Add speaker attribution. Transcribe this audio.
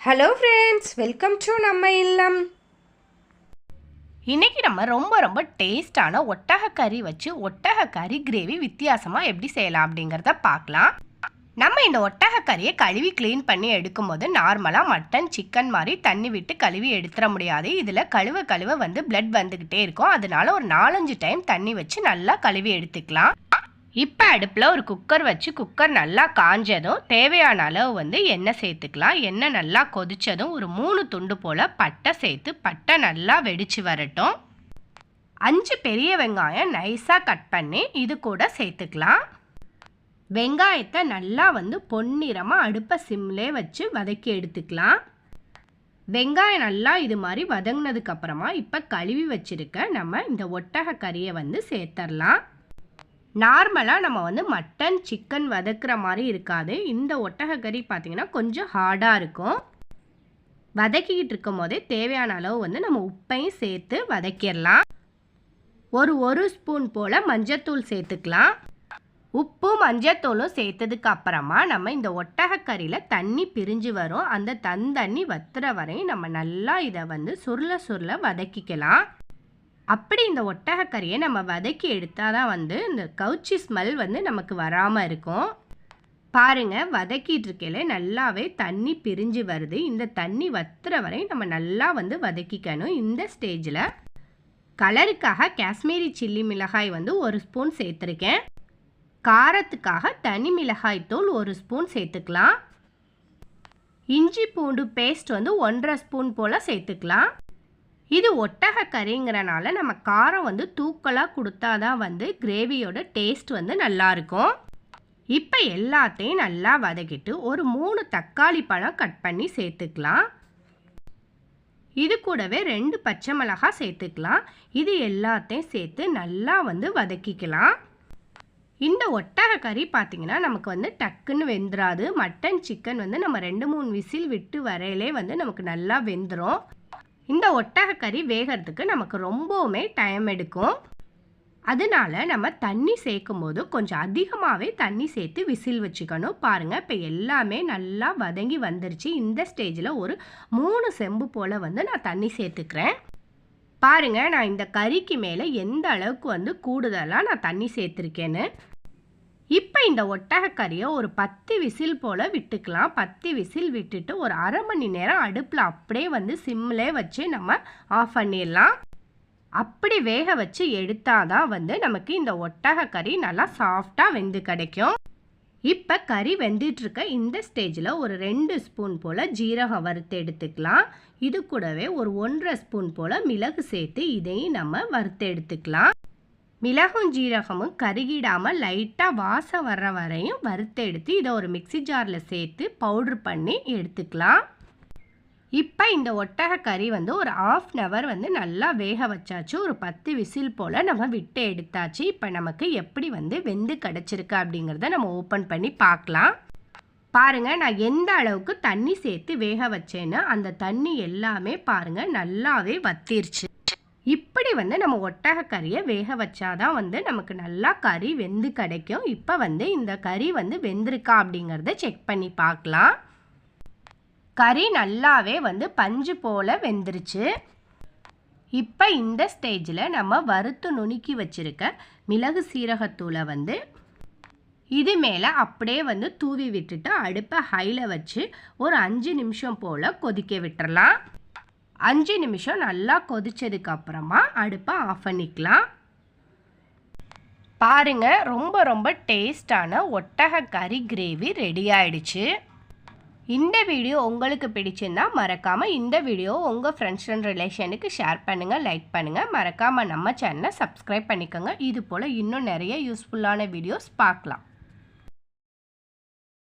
Speaker 1: Hello friends, welcome to நம்ம இல்லம்.
Speaker 2: இன்றைக்கி நம்ம ரொம்ப டேஸ்டான ஒட்டகக்கறி வச்சு ஒட்டகக்கறி கிரேவி வித்தியாசமாக எப்படி செய்யலாம் அப்படிங்கிறத பார்க்கலாம். நம்ம இந்த ஒட்டகக்கறியை கழுவி க்ளீன் பண்ணி எடுக்கும்போது நார்மலாக மட்டன் சிக்கன் மாதிரி தண்ணி விட்டு கழுவி எடுத்துட முடியாது. இதில் கழுவ பிளட் வந்துக்கிட்டே இருக்கும். அதனால ஒரு 4-5 டைம் தண்ணி வச்சு நல்லா கழுவி எடுத்துக்கலாம். இப்போ அடுப்பில் ஒரு குக்கர் வச்சு குக்கர் நல்லா காஞ்சதும் தேவையான அளவு எண்ணெய் சேர்த்துக்கலாம். எண்ணெய் நல்லா கொதித்ததும் ஒரு 3 துண்டு போல் பட்டை சேர்த்து பட்டை நல்லா வெடித்து வரட்டும். 5 பெரிய வெங்காயம் நைஸாக கட் பண்ணி இது கூட சேர்த்துக்கலாம். வெங்காயத்தை நல்லா பொன்னிறமாக அடுப்பை சிம்லே வச்சு வதக்கி எடுத்துக்கலாம். வெங்காயம் நல்லா இது மாதிரி வதங்கினதுக்கப்புறமா இப்போ கழுவி வச்சுருக்க நம்ம இந்த ஒட்டகக்கறியை சேர்த்துடலாம். நார்மலாக நம்ம மட்டன் சிக்கன் வதக்குற மாதிரி இருக்காது. இந்த ஒட்டகக்கறி பார்த்திங்கன்னா கொஞ்சம் ஹார்டாக இருக்கும். வதக்கிக்கிட்டு இருக்கும் போதே தேவையான அளவு நம்ம உப்பையும் சேர்த்து வதக்கிடலாம். ஒரு ஸ்பூன் போல் மஞ்சத்தூள் சேர்த்துக்கலாம். உப்பு மஞ்சத்தூளும் சேர்த்ததுக்கு அப்புறமா நம்ம இந்த ஒட்டகக்கறியில் தண்ணி பிரிஞ்சு வரும். அந்த தண்ணி வத்துற வரையும் நம்ம நல்லா இதை சுருள வதக்கிக்கலாம். அப்படி இந்த ஒட்டகக்கறியை நம்ம வதக்கி எடுத்தால் தான் இந்த கவுச்சி ஸ்மெல் நமக்கு வராமல் இருக்கும். பாருங்கள், வதக்கிட்டு இருக்கையில நல்லாவே தண்ணி பிரிஞ்சு வருது. இந்த தண்ணி வத்துற வரை நம்ம நல்லா வதக்கிக்கணும். இந்த ஸ்டேஜில் கலருக்காக காஷ்மீரி சில்லி மிளகாய் 1 ஸ்பூன் சேர்த்துருக்கேன். காரத்துக்காக தனி மிளகாய் தூள் 1 ஸ்பூன் சேர்த்துக்கலாம். இஞ்சி பூண்டு பேஸ்ட் 1.5 ஸ்பூன் போல் சேர்த்துக்கலாம். இது ஒட்டகக்கறிங்கிறனால நம்ம காரம் தூக்கலாக கொடுத்தாதான் கிரேவியோட டேஸ்ட் நல்லாயிருக்கும். இப்போ எல்லாத்தையும் நல்லா வதக்கிட்டு ஒரு 3 தக்காளி பழம் கட் பண்ணி சேர்த்துக்கலாம். இது கூடவே 2 பச்சை மிளகாய் சேர்த்துக்கலாம். இது எல்லாத்தையும் சேர்த்து நல்லா வதக்கிக்கலாம். இந்த ஒட்டகக்கறி பார்த்திங்கன்னா நமக்கு டக்குன்னு வெந்துடாது. மட்டன் சிக்கன் நம்ம 2-3 விசில் விட்டு வரையிலே நமக்கு நல்லா வெந்துடும். இந்த ஒட்டகக்கறி வேகிறதுக்கு நமக்கு ரொம்பவுமே டைம் எடுக்கும். அதனால நம்ம தண்ணி சேர்க்கும் போது கொஞ்சம் அதிகமாகவே தண்ணி சேர்த்து விசில் வச்சுக்கணும். பாருங்கள், இப்போ எல்லாமே நல்லா வதங்கி வந்துருச்சு. இந்த ஸ்டேஜில் ஒரு 3 செம்பு போல் நான் தண்ணி சேர்த்துக்கிறேன். பாருங்கள், நான் இந்த கறிக்கு மேலே எந்த அளவுக்கு கூடுதலாக நான் தண்ணி சேர்த்துருக்கேன்னு. இப்போ இந்த ஒட்டகக்கறியை ஒரு 10 விசில் போல் விட்டுக்கலாம். 10 விசில் விட்டுட்டு ஒரு அரை மணி நேரம் அடுப்பில் அப்படியே சிம்மிலே வச்சு நம்ம ஆஃப் பண்ணிடலாம். அப்படி வேக வச்சு எடுத்தால் தான் நமக்கு இந்த ஒட்டகக்கறி நல்லா சாஃப்டாக வெந்து கிடைக்கும். இப்போ கறி வெந்துட்டுருக்க இந்த ஸ்டேஜில் ஒரு 2 ஸ்பூன் போல் ஜீரகம் வறுத்து எடுத்துக்கலாம். இது கூடவே ஒரு 1.5 ஸ்பூன் போல் மிளகு சேர்த்து இதையும் நம்ம வறுத்து எடுத்துக்கலாம். மிளகும் ஜீரகமும் கருகிடாமல் லைட்டாக வாசம் வர்ற வரையும் வறுத்து எடுத்து இதை ஒரு மிக்சி ஜாரில் சேர்த்து பவுட்ரு பண்ணி எடுத்துக்கலாம். இப்போ இந்த ஒட்டகக்கறி ஒரு 1/2 ஹவர் நல்லா வேக வச்சாச்சு. ஒரு 10 விசில் போல் நம்ம விட்டு எடுத்தாச்சு. இப்போ நமக்கு எப்படி வெந்து கிடச்சிருக்கு அப்படிங்கிறத நம்ம ஓப்பன் பண்ணி பார்க்கலாம். பாருங்கள், நான் எந்த அளவுக்கு தண்ணி சேர்த்து வேக வச்சேன்னு அந்த தண்ணி எல்லாமே பாருங்கள் நல்லாவே வத்திருச்சு. இப்படி நம்ம ஒட்டகக்கறியை வேக வச்சாதான் நமக்கு நல்லா கறி வெந்து கிடைக்கும். இப்போ இந்த கறி வெந்திருக்கா அப்படிங்கிறத செக் பண்ணி பார்க்கலாம். கறி நல்லாவே பஞ்சு போல் வெந்துருச்சு. இப்போ இந்த ஸ்டேஜில் நம்ம வறுத்து நுணுக்கி வச்சுருக்க மிளகு சீரகத்தூளை இது மேலே அப்படியே தூவி விட்டுட்டு அடுப்பை ஹையில் வச்சு ஒரு 5 நிமிஷம் போல் கொதிக்க விட்டுறலாம். 5 நிமிஷம் நல்லா கொதிச்சதுக்கு அப்புறமா அடுப்பை ஆஃப் பண்ணிக்கலாம். பாருங்கள், ரொம்ப டேஸ்டான ஒட்டகக்கறி கிரேவி ரெடி ஆயிடுச்சு. இந்த வீடியோ உங்களுக்கு பிடிச்சிருந்தா மறக்காமல் இந்த வீடியோ உங்கள் ஃப்ரெண்ட்ஸ் அண்ட் ரிலேஷனுக்கு ஷேர் பண்ணுங்கள், லைக் பண்ணுங்கள். மறக்காமல் நம்ம சேனலை சப்ஸ்கிரைப் பண்ணிக்கோங்க. இது போல் இன்னும் நிறைய யூஸ்ஃபுல்லான வீடியோஸ் பார்க்கலாம்.